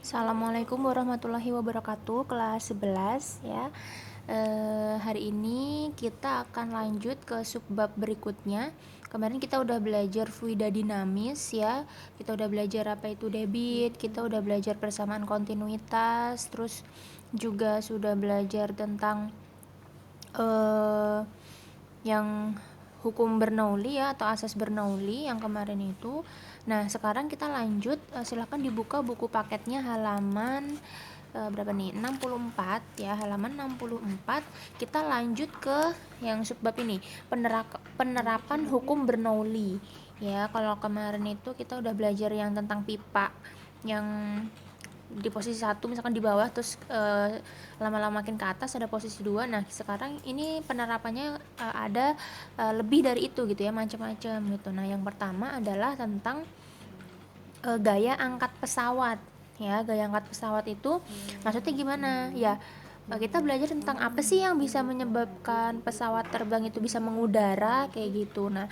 Assalamualaikum warahmatullahi wabarakatuh, kelas 11 ya. Hari ini kita akan lanjut ke subbab berikutnya. Kemarin kita udah belajar fluida dinamis ya. Kita udah belajar apa itu debit, kita udah belajar persamaan kontinuitas, terus juga sudah belajar tentang yang hukum Bernoulli ya, atau asas Bernoulli yang kemarin itu. Nah, sekarang kita lanjut, silahkan dibuka buku paketnya halaman berapa nih? 64 ya, halaman 64. Kita lanjut ke yang subbab ini, penerapan hukum Bernoulli. Ya, kalau kemarin itu kita udah belajar yang tentang pipa yang di posisi 1 misalkan di bawah, terus lama-lama makin ke atas ada posisi 2. Nah, sekarang ini penerapannya ada lebih dari itu gitu ya, macam-macam gitu. Nah, yang pertama adalah tentang gaya angkat pesawat ya. Gaya angkat pesawat itu maksudnya gimana ya? Kita belajar tentang apa sih yang bisa menyebabkan pesawat terbang itu bisa mengudara kayak gitu. Nah,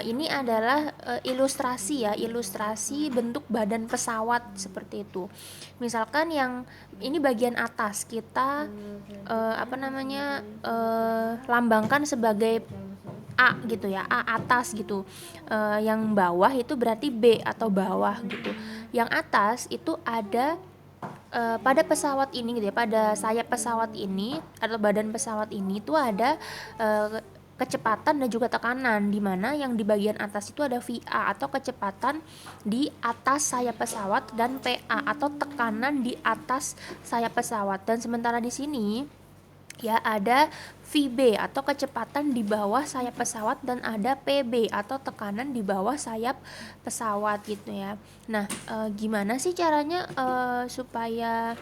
ini adalah ilustrasi ya, ilustrasi bentuk badan pesawat seperti itu. Misalkan yang ini bagian atas kita lambangkan sebagai A gitu ya, A atas gitu. Yang bawah itu berarti B atau bawah gitu. Yang atas itu ada pada pesawat ini gitu ya, pada sayap pesawat ini atau badan pesawat ini tuh ada kecepatan dan juga tekanan, di mana yang di bagian atas itu ada VA atau kecepatan di atas sayap pesawat, dan PA atau tekanan di atas sayap pesawat. Dan sementara di sini ya ada VB atau kecepatan di bawah sayap pesawat, dan ada PB atau tekanan di bawah sayap pesawat gitu ya. Nah, gimana sih caranya supaya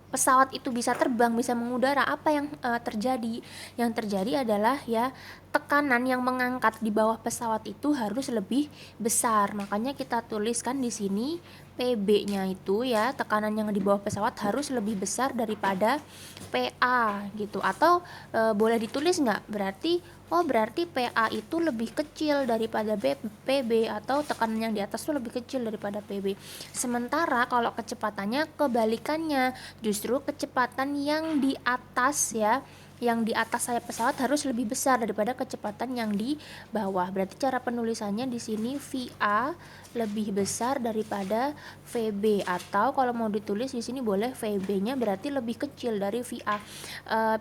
pesawat itu bisa terbang, bisa mengudara? Apa yang terjadi? Yang terjadi adalah ya, tekanan yang mengangkat di bawah pesawat itu harus lebih besar. Makanya kita tuliskan di sini PB-nya itu ya, tekanan yang di bawah pesawat harus lebih besar daripada PA gitu. Atau boleh ditulis nggak? Berarti PA itu lebih kecil daripada PB, atau tekanan yang di atas itu lebih kecil daripada PB. Sementara kalau kecepatannya kebalikannya, justru kecepatan yang di atas ya, yang di atas sayap pesawat harus lebih besar daripada kecepatan yang di bawah. Berarti cara penulisannya di sini VA lebih besar daripada VB, atau kalau mau ditulis di sini boleh VB-nya berarti lebih kecil dari VA.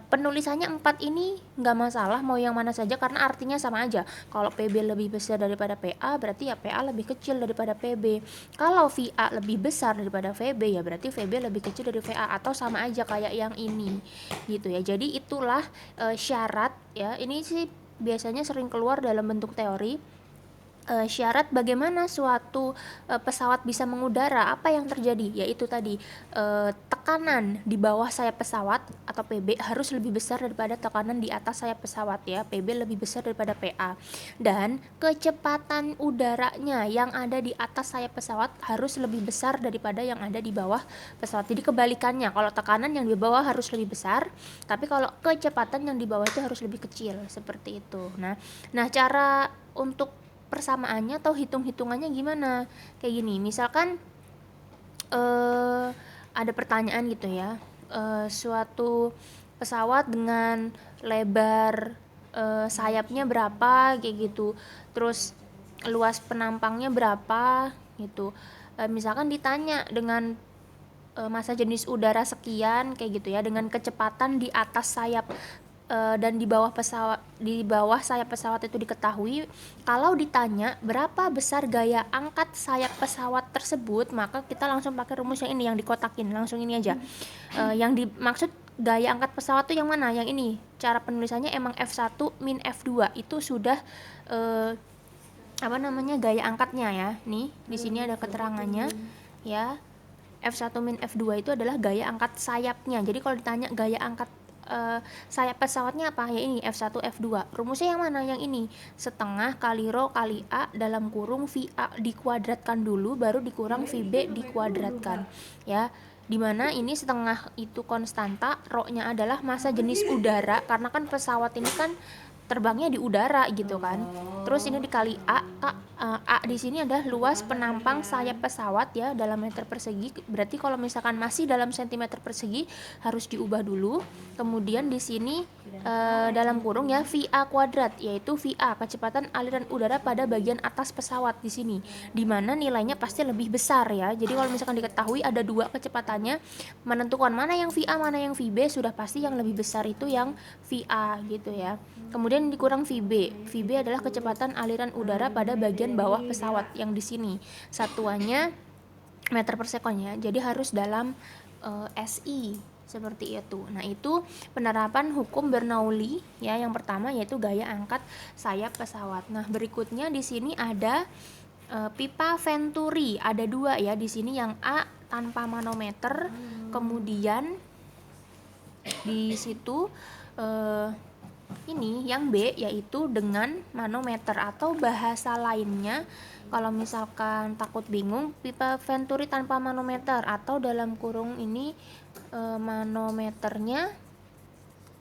Penulisannya 4 ini nggak masalah, mau yang mana saja karena artinya sama aja. Kalau PB lebih besar daripada PA, berarti ya PA lebih kecil daripada PB. Kalau VA lebih besar daripada VB, ya berarti VB lebih kecil dari VA, atau sama aja kayak yang ini gitu ya. Jadi itulah syarat ya. Ini sih biasanya sering keluar dalam bentuk teori. Syarat bagaimana suatu pesawat bisa mengudara, apa yang terjadi? Yaitu tadi, tekanan di bawah sayap pesawat atau PB harus lebih besar daripada tekanan di atas sayap pesawat ya, PB lebih besar daripada PA. Dan kecepatan udaranya yang ada di atas sayap pesawat harus lebih besar daripada yang ada di bawah pesawat. Jadi kebalikannya, kalau tekanan yang di bawah harus lebih besar, tapi kalau kecepatan yang di bawah itu harus lebih kecil, seperti itu. Nah, cara untuk persamaannya atau hitung-hitungannya gimana? Kayak gini, misalkan ada pertanyaan gitu ya, suatu pesawat dengan lebar sayapnya berapa kayak gitu, terus luas penampangnya berapa gitu. Misalkan ditanya dengan massa jenis udara sekian kayak gitu ya, dengan kecepatan di atas sayap dan di bawah sayap pesawat itu diketahui. Kalau ditanya berapa besar gaya angkat sayap pesawat tersebut, maka kita langsung pakai rumus yang ini, yang dikotakin, langsung ini aja. Yang dimaksud gaya angkat pesawat tuh yang mana? Yang ini. Cara penulisannya emang F1 min F2 itu sudah gaya angkatnya ya. Nih, di sini ada keterangannya ya. F1 min F2 itu adalah gaya angkat sayapnya. Jadi kalau ditanya gaya angkat sayap pesawatnya apa? Ya ini F1 F2. Rumusnya yang mana? Yang ini. Setengah kali rho kali A dalam kurung VA dikuadratkan dulu, baru dikurang VB dikuadratkan. Ya. Dimana ini setengah itu konstanta, rho-nya adalah massa jenis udara, karena kan pesawat ini kan terbangnya di udara gitu kan. Terus ini dikali A di sini adalah luas penampang sayap pesawat ya dalam meter persegi. Berarti kalau misalkan masih dalam sentimeter persegi harus diubah dulu. Kemudian di sini dalam kurung ya VA kuadrat, yaitu VA kecepatan aliran udara pada bagian atas pesawat di sini, di mana nilainya pasti lebih besar ya. Jadi kalau misalkan diketahui ada dua kecepatannya, menentukan mana yang VA mana yang VB, sudah pasti yang lebih besar itu yang VA gitu ya. Kemudian dikurang VB. VB adalah kecepatan aliran udara pada bagian bawah pesawat yang di sini. Satuannya meter per sekon ya. Jadi harus dalam SI seperti itu. Nah, itu penerapan hukum Bernoulli ya. Yang pertama yaitu gaya angkat sayap pesawat. Nah, berikutnya di sini ada pipa Venturi. Ada dua ya di sini, yang A tanpa manometer, kemudian di situ ini yang B yaitu dengan manometer, atau bahasa lainnya kalau misalkan takut bingung, pipa Venturi tanpa manometer, atau dalam kurung ini manometernya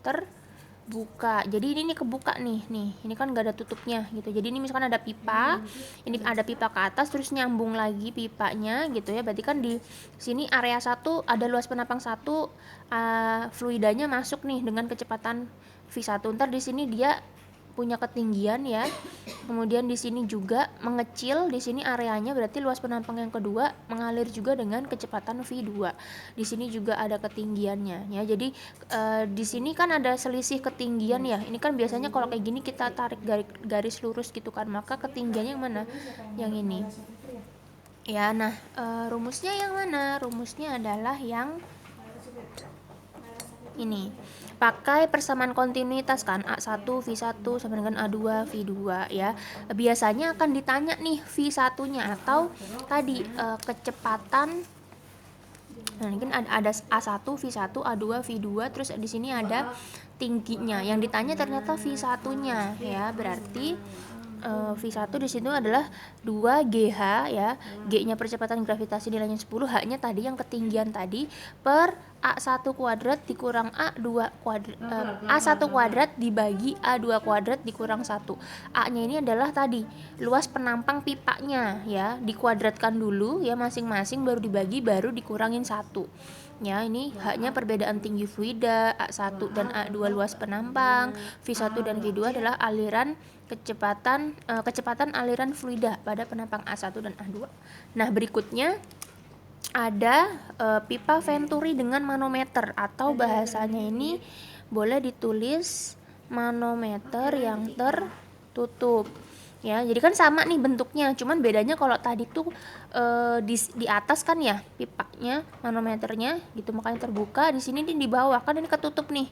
terbuka. Jadi ini kebuka nih, ini kan gak ada tutupnya gitu. Jadi ini misalkan ada pipa, ini ada pipa ke atas terus nyambung lagi pipanya gitu ya. Berarti kan di sini area 1 ada luas penampang 1, fluidanya masuk nih dengan kecepatan V1. Ntar di sini dia punya ketinggian ya. Kemudian di sini juga mengecil, di sini areanya berarti luas penampang yang kedua mengalir juga dengan kecepatan V2. Di sini juga ada ketinggiannya ya. Jadi di sini kan ada selisih ketinggian ya. Ini kan biasanya kalau kayak gini kita tarik garis lurus gitu kan, maka ketinggiannya yang mana? Yang ini. Ya, nah rumusnya yang mana? Rumusnya adalah yang ini. Pakai persamaan kontinuitas kan, A1 V1 sama dengan A2 V2 ya. Biasanya akan ditanya nih V1-nya atau tadi kecepatan. Nah, ini kan ada A1 V1 A2 V2, terus di sini ada tingginya. Yang ditanya ternyata V1-nya ya. Berarti V1 di situ adalah 2GH ya. G-nya percepatan gravitasi nilainya 10, H-nya tadi yang ketinggian tadi, per A1 kuadrat dikurang A2 kuadrat, A1 kuadrat dibagi A2 kuadrat dikurang 1. A-nya ini adalah tadi luas penampang pipanya ya, dikuadratkan dulu ya masing-masing, baru dibagi, baru dikurangin 1. Ya, ini H-nya perbedaan tinggi fluida, A1 dan A2 luas penampang, V1 dan V2 adalah aliran kecepatan aliran fluida pada penampang A1 dan A2. Nah, berikutnya ada pipa Venturi dengan manometer, atau bahasanya ini boleh ditulis manometer yang tertutup. Ya, jadi kan sama nih bentuknya, cuman bedanya kalau tadi tuh di atas kan ya pipanya, manometernya gitu, makanya terbuka. Di sini di bawah kan ini ketutup nih,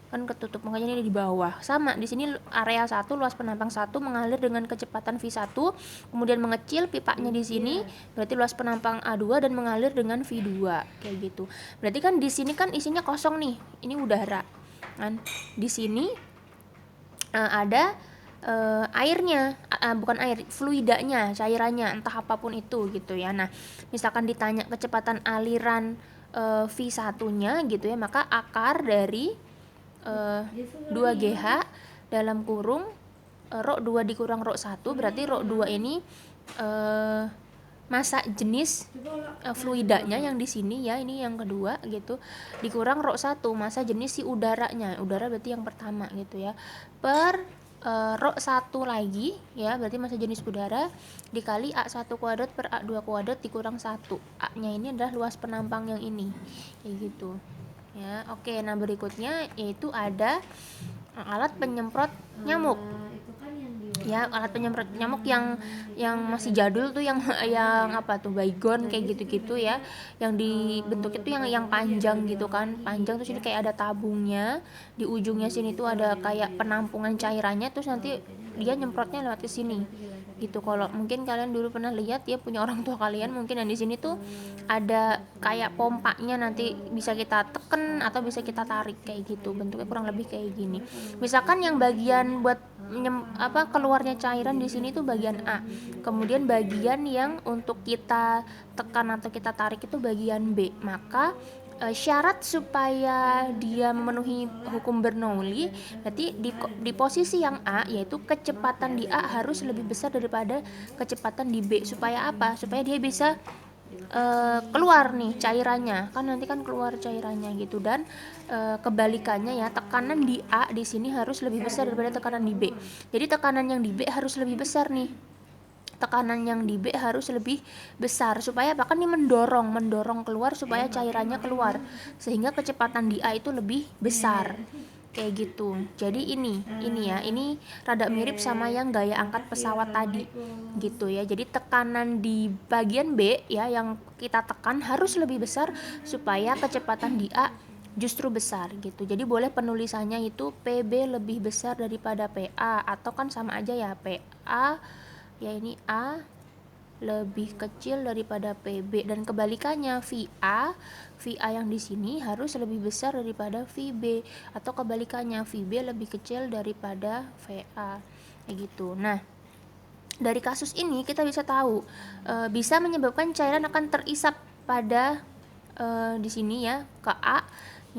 kan ketutup, makanya ini di bawah. Sama di sini area 1 luas penampang 1 mengalir dengan kecepatan V1, kemudian mengecil pipanya di sini, berarti luas penampang A2 dan mengalir dengan V2 kayak gitu. Berarti kan di sini kan isinya kosong nih, ini udara kan. Di sini ada airnya, bukan air, fluidanya, cairannya, entah apapun itu gitu ya. Nah, misalkan ditanya kecepatan aliran V1-nya gitu ya, maka akar dari 2GH dalam kurung rho 2 dikurang rho 1, berarti rho 2 ini massa jenis fluidanya yang di sini ya, ini yang kedua gitu, dikurang rho 1 massa jenis si udaranya. Udara berarti yang pertama gitu ya, per rho 1 lagi ya, berarti massa jenis udara dikali A1 kuadrat per A2 kuadrat dikurang 1. A-nya ini adalah luas penampang yang ini kayak gitu ya. Oke, nah berikutnya yaitu ada alat penyemprot nyamuk ya. Alat penyemprot nyamuk yang masih jadul tuh, yang apa tuh, baygon kayak gitu-gitu ya, yang dibentuk itu yang panjang gitu kan, panjang, terus ini kayak ada tabungnya di ujungnya sini tuh, ada kayak penampungan cairannya, terus nanti dia nyemprotnya lewat ke sini gitu. Kalau mungkin kalian dulu pernah lihat ya, punya orang tua kalian mungkin, dan di sini tuh ada kayak pompanya, nanti bisa kita tekan atau bisa kita tarik kayak gitu, bentuknya kurang lebih kayak gini. Misalkan yang bagian buat keluarnya cairan di sini tuh bagian A, kemudian bagian yang untuk kita tekan atau kita tarik itu bagian B, maka syarat supaya dia memenuhi hukum Bernoulli, berarti di posisi yang A, yaitu kecepatan di A harus lebih besar daripada kecepatan di B. Supaya apa? Supaya dia bisa keluar nih cairannya, kan nanti kan keluar cairannya gitu. Dan kebalikannya ya, tekanan di A di sini harus lebih besar daripada tekanan di B. Jadi tekanan yang di B harus lebih besar nih, tekanan yang di B harus lebih besar. Supaya apa? Kan ini mendorong keluar supaya cairannya keluar, sehingga kecepatan di A itu lebih besar kayak gitu. Jadi ini ya, ini rada mirip sama yang gaya angkat pesawat tadi gitu ya. Jadi tekanan di bagian B ya yang kita tekan harus lebih besar supaya kecepatan di A justru besar gitu. Jadi boleh penulisannya itu PB lebih besar daripada PA, atau kan sama aja ya, PA ya ini A lebih kecil daripada PB, dan kebalikannya VA yang di sini harus lebih besar daripada VB, atau kebalikannya VB lebih kecil daripada VA kayak gitu. Nah, dari kasus ini kita bisa tahu bisa menyebabkan cairan akan terisap pada di sini ya ke A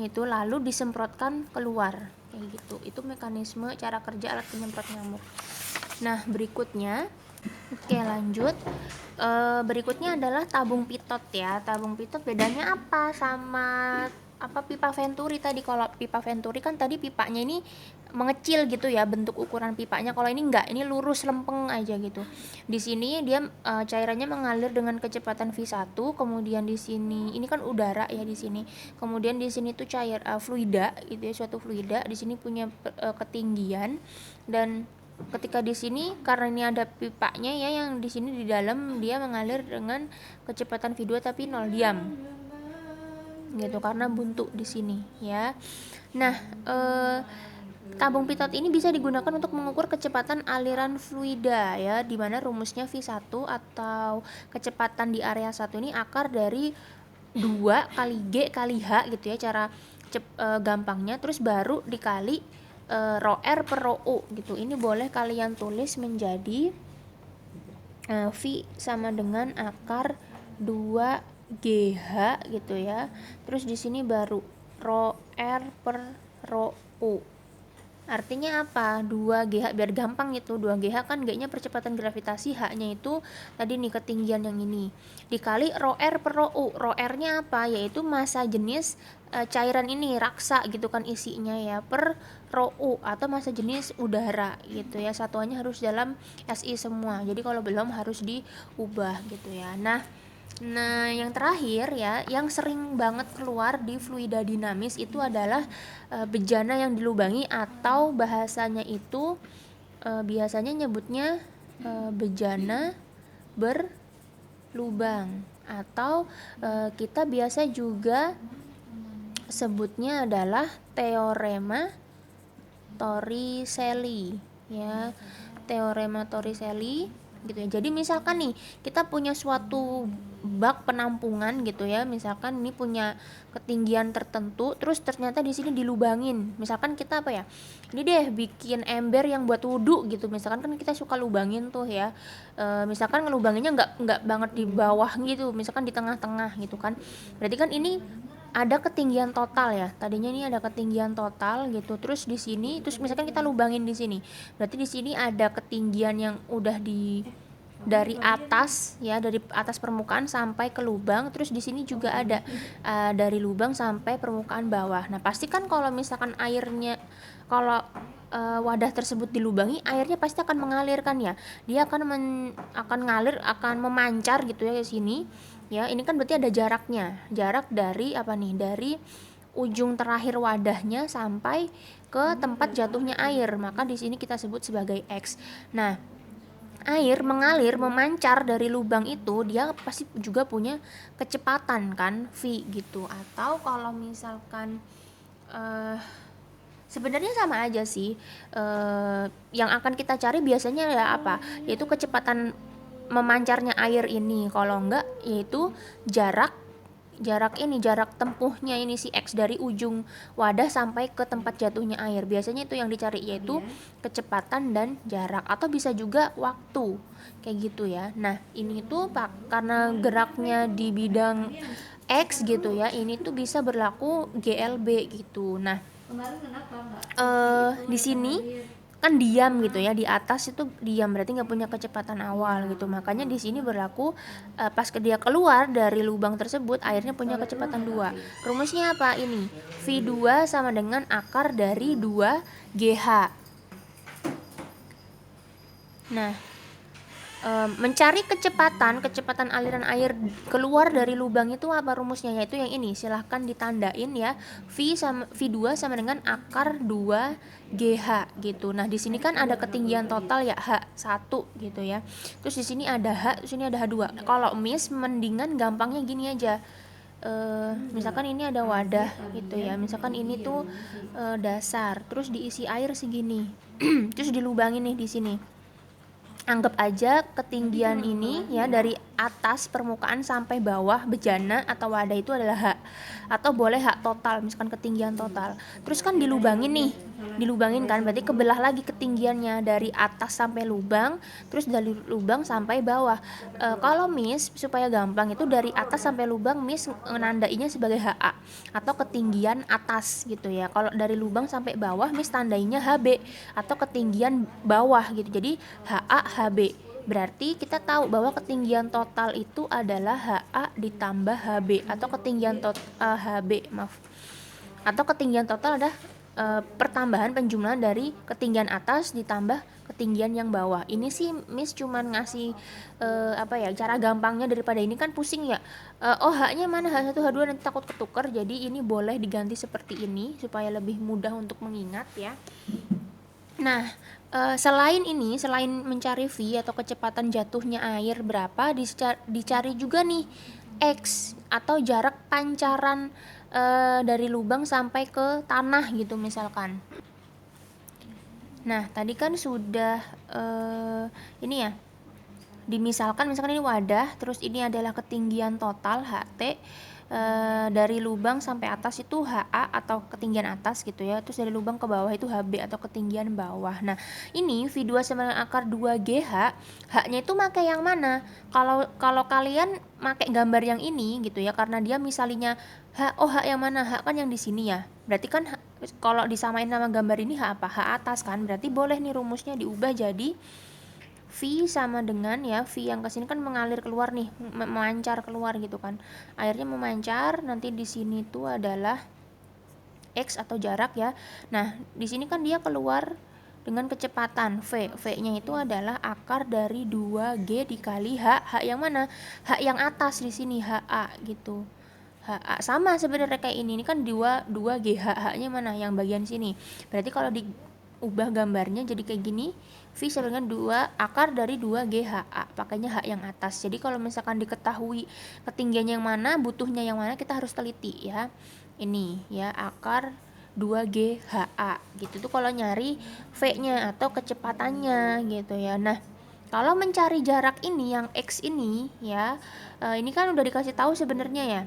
gitu, lalu disemprotkan keluar kayak gitu. Itu mekanisme cara kerja alat penyemprot nyamuk. Nah, berikutnya oke lanjut. Berikutnya adalah tabung pitot ya. Tabung pitot bedanya apa sama pipa Venturi tadi? Kalau pipa Venturi kan tadi pipanya ini mengecil gitu ya bentuk ukuran pipanya. Kalau ini enggak, ini lurus lempeng aja gitu. Di sini dia cairannya mengalir dengan kecepatan V1, kemudian di sini ini kan udara ya di sini. Kemudian di sini tuh cair fluida gitu ya, suatu fluida. Di sini punya ketinggian, dan ketika di sini karena ini ada pipanya ya, yang di sini di dalam dia mengalir dengan kecepatan V2 tapi 0 diam gitu karena buntu di sini ya. Nah, tabung pitot ini bisa digunakan untuk mengukur kecepatan aliran fluida ya, dimana rumusnya V1 atau kecepatan di area 1 ini akar dari 2 kali G kali H gitu ya cara gampangnya, terus baru dikali rho R per rho U gitu. Ini boleh kalian tulis menjadi V sama dengan akar 2GH gitu ya. Terus di sini baru rho R per rho U. Artinya apa? 2GH biar gampang gitu. 2GH kan G-nya percepatan gravitasi, H-nya itu tadi nih ketinggian yang ini. Dikali rho R per rho U. Rho R-nya apa? Yaitu massa jenis cairan ini, raksa gitu kan isinya ya, per rho U atau massa jenis udara gitu ya. Satuannya harus dalam SI semua. Jadi kalau belum harus diubah gitu ya. Nah, yang terakhir ya, yang sering banget keluar di fluida dinamis itu adalah bejana yang dilubangi, atau bahasanya itu biasanya nyebutnya bejana berlubang, atau kita biasa juga sebutnya adalah teorema Torricelli ya, teorema Torricelli gitu ya. Jadi misalkan nih kita punya suatu bak penampungan gitu ya, misalkan ini punya ketinggian tertentu, terus ternyata di sini dilubangin. Misalkan kita ini deh bikin ember yang buat wudhu gitu, misalkan kan kita suka lubangin tuh ya. Misalkan ngelubanginnya nggak banget di bawah gitu, misalkan di tengah-tengah gitu kan. Berarti kan ini ada ketinggian total ya. Tadinya ini ada ketinggian total gitu. Terus di sini, terus misalkan kita lubangin di sini. Berarti di sini ada ketinggian yang udah dari atas ya, dari atas permukaan sampai ke lubang. Terus di sini juga ada dari lubang sampai permukaan bawah. Nah, pastikan kalau misalkan airnya, kalau wadah tersebut dilubangi, airnya pasti akan mengalir kan ya. Dia akan ngalir, akan memancar gitu ya ke sini. Ya, ini kan berarti ada jaraknya. Jarak dari dari ujung terakhir wadahnya sampai ke tempat jatuhnya air. Maka di sini kita sebut sebagai X. Nah, air mengalir, memancar dari lubang itu, dia pasti juga punya kecepatan kan, V gitu. Atau kalau misalkan sebenarnya sama aja sih. Yang akan kita cari biasanya ya yaitu kecepatan memancarnya air ini. Kalau enggak, yaitu jarak tempuhnya ini si X dari ujung wadah sampai ke tempat jatuhnya air. Biasanya itu yang dicari, yaitu kecepatan dan jarak, atau bisa juga waktu kayak gitu ya. Nah, ini tuh karena geraknya di bidang X gitu ya, ini tuh bisa berlaku GLB gitu. Nah, di sini kan diam gitu ya, di atas itu diam berarti nggak punya kecepatan awal gitu, makanya di sini berlaku pas dia keluar dari lubang tersebut airnya punya kecepatan 2. Rumusnya apa ini? V2 sama dengan akar dari 2 GH. Nah, mencari kecepatan aliran air keluar dari lubang itu apa rumusnya? Yaitu yang ini, silahkan ditandain ya, V2 sama dengan akar 2 GH gitu. Nah, di sini kan ada ketinggian total ya H1 gitu ya. Terus di sini ada H, di sini ada H2. Kalau Miss mendingan gampangnya gini aja. Misalkan ini ada wadah gitu ya. Misalkan ini tuh dasar, terus diisi air segini. Terus dilubangin nih di sini. Anggap aja ketinggian ini ya dari atas permukaan sampai bawah bejana atau wadah itu adalah H, atau boleh H total, misalkan ketinggian total. Terus kan dilubangin nih, dilubangin kan berarti kebelah lagi ketinggiannya dari atas sampai lubang, terus dari lubang sampai bawah. Kalau Miss supaya gampang itu dari atas sampai lubang Miss nandainya sebagai HA atau ketinggian atas gitu ya. Kalau dari lubang sampai bawah Miss tandainya HB atau ketinggian bawah gitu. Jadi HA HB. Berarti kita tahu bahwa ketinggian total itu adalah HA ditambah HB atau ketinggian HB, maaf. Atau ketinggian total adalah pertambahan penjumlahan dari ketinggian atas ditambah ketinggian yang bawah. Ini sih Miss cuman ngasih cara gampangnya, daripada ini kan pusing ya. H-nya mana, H1 H2 nanti takut ketuker. Jadi ini boleh diganti seperti ini supaya lebih mudah untuk mengingat ya. Nah, selain mencari V atau kecepatan jatuhnya air berapa, dicari juga nih X atau jarak pancaran dari lubang sampai ke tanah gitu misalkan. Nah, tadi kan sudah ini ya, misalkan ini wadah, terus ini adalah ketinggian total HT, dari lubang sampai atas itu HA atau ketinggian atas gitu ya, terus dari lubang ke bawah itu HB atau ketinggian bawah. Nah, ini V2 sama dengan akar 2 GH, H-nya itu pakai yang mana? Kalau kalian pakai gambar yang ini gitu ya, karena dia misalnya H yang mana? H kan yang di sini ya. Berarti kan kalau disamain sama gambar ini H apa? H atas kan. Berarti boleh nih rumusnya diubah jadi V sama dengan ya, V yang kesini kan mengalir keluar nih, memancar keluar gitu kan, airnya memancar. Nanti di sini tuh adalah X atau jarak ya. Nah, di sini kan dia keluar dengan kecepatan V. V-nya itu adalah akar dari 2G dikali H. H yang mana? H yang atas di sini, HA gitu. HA sama sebenarnya kayak ini kan 2G. H-nya mana? Yang bagian sini. Berarti kalau diubah gambarnya jadi kayak gini, V sama dengan 2 akar dari 2G HA, pakainya H yang atas. Jadi kalau misalkan diketahui ketinggiannya yang mana, butuhnya yang mana, kita harus teliti ya. Ini ya, akar 2G HA gitu tuh kalau nyari V-nya atau kecepatannya gitu ya. Nah, kalau mencari jarak ini yang X ini ya, ini kan udah dikasih tahu sebenarnya ya.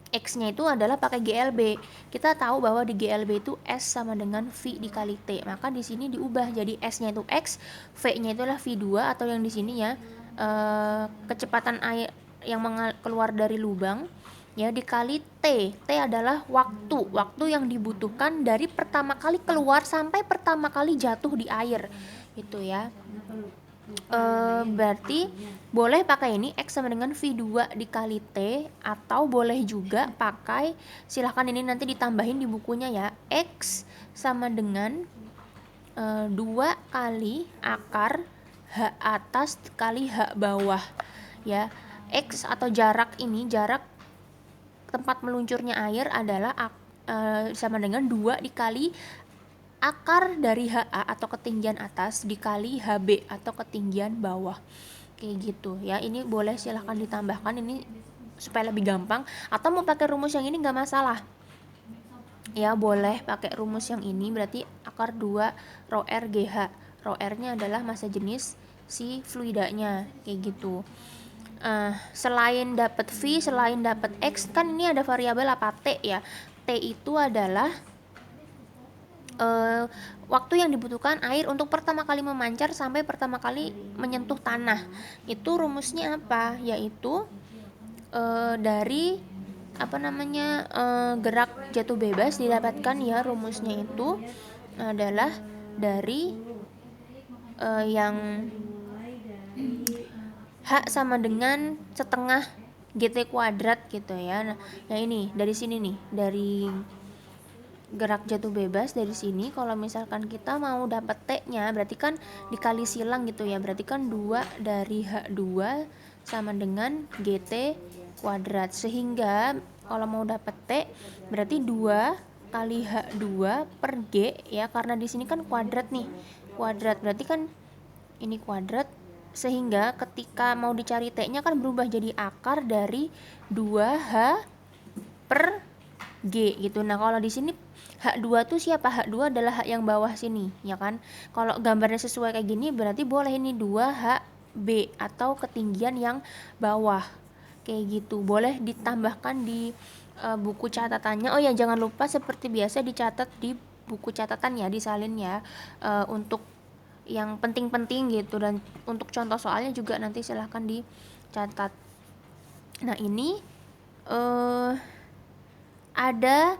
X-nya itu adalah pakai GLB. Kita tahu bahwa di GLB itu S sama dengan V dikali T. Maka di sini diubah jadi S-nya itu X, V-nya itu adalah V2 atau yang di sini ya, kecepatan air yang keluar dari lubang ya dikali T. T adalah waktu yang dibutuhkan dari pertama kali keluar sampai pertama kali jatuh di air. Gitu ya. Berarti boleh pakai ini X sama dengan V2 dikali T, atau boleh juga pakai, silahkan ini nanti ditambahin di bukunya ya, X sama dengan 2 kali akar H atas kali H bawah ya. X atau jarak ini, jarak tempat meluncurnya air adalah sama dengan 2 dikali akar dari HA atau ketinggian atas dikali HB atau ketinggian bawah, kayak gitu ya. Ini boleh silahkan ditambahkan ini supaya lebih gampang, atau mau pakai rumus yang ini nggak masalah ya, boleh pakai rumus yang ini. Berarti akar 2 rho R GH, rho R nya adalah massa jenis si fluidanya, kayak gitu. Selain dapat V, selain dapat X, kan ini ada variabel apa? T ya. T itu adalah waktu yang dibutuhkan air untuk pertama kali memancar sampai pertama kali menyentuh tanah. Itu rumusnya apa? Yaitu dari gerak jatuh bebas didapatkan ya, rumusnya itu adalah dari yang H sama dengan setengah GT kuadrat gitu ya. Nah, ini dari sini nih, dari gerak jatuh bebas dari sini, kalau misalkan kita mau dapat T-nya berarti kan dikali silang gitu ya. Berarti kan 2 dari H2 sama dengan GT kuadrat. Sehingga kalau mau dapat T berarti 2 kali H2 per G ya, karena di sini kan kuadrat nih. Kuadrat berarti kan ini kuadrat, sehingga ketika mau dicari T-nya kan berubah jadi akar dari 2H per G gitu. Nah, kalau di sini H2 tuh siapa? H2 adalah H yang bawah sini, ya kan? Kalau gambarnya sesuai kayak gini berarti boleh ini 2HB atau ketinggian yang bawah. Kayak gitu. Boleh ditambahkan di buku catatannya. Oh ya, jangan lupa seperti biasa dicatat di buku catatan ya, disalin ya, untuk yang penting-penting gitu, dan untuk contoh soalnya juga nanti silahkan dicatat. Nah, ini ada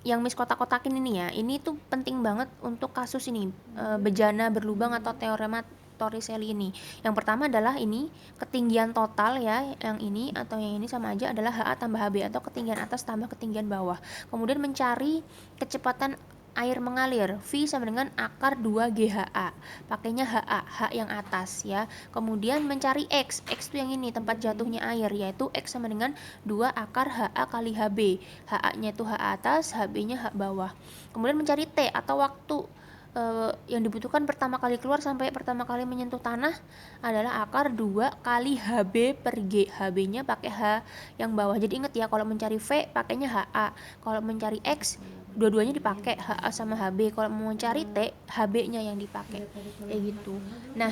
yang Miss kotak-kotakin ini ya, ini tuh penting banget untuk kasus ini, bejana berlubang atau teorema Torricelli ini. Yang pertama adalah ini ketinggian total ya, yang ini atau yang ini sama aja adalah HA tambah HB atau ketinggian atas tambah ketinggian bawah. Kemudian mencari kecepatan air mengalir, V sama dengan akar 2 GHA, pakainya HA, H yang atas ya. Kemudian mencari X itu yang ini tempat jatuhnya air, yaitu X sama dengan 2 akar HA kali HB, HA nya itu H atas, HB nya H bawah. Kemudian mencari T atau waktu yang dibutuhkan pertama kali keluar sampai pertama kali menyentuh tanah adalah akar 2 kali HB per G, HB nya pakai H yang bawah. Jadi ingat ya, kalau mencari V pakainya HA, kalau mencari X dua-duanya dipakai HA sama HB, kalau mau mencari T HB-nya yang dipakai, kayak gitu. Nah,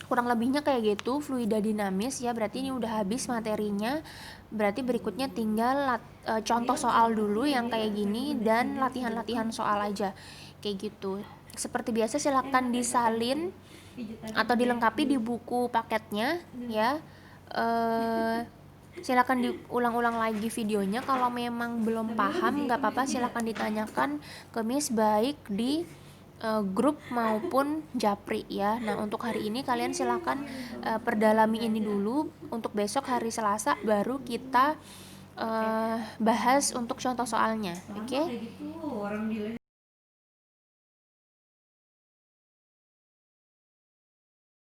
kurang lebihnya kayak gitu fluida dinamis ya. Berarti ini udah habis materinya. Berarti berikutnya tinggal contoh soal dulu yang kayak gini dan latihan-latihan soal aja, kayak gitu. Seperti biasa silakan disalin atau dilengkapi di buku paketnya ya. Silakan diulang-ulang lagi videonya. Kalau memang belum paham nggak apa-apa, silakan ditanyakan ke Miss baik di grup maupun japri ya. Nah, untuk hari ini kalian silakan perdalami ini dulu. Untuk besok hari Selasa baru kita bahas untuk contoh soalnya. Oke?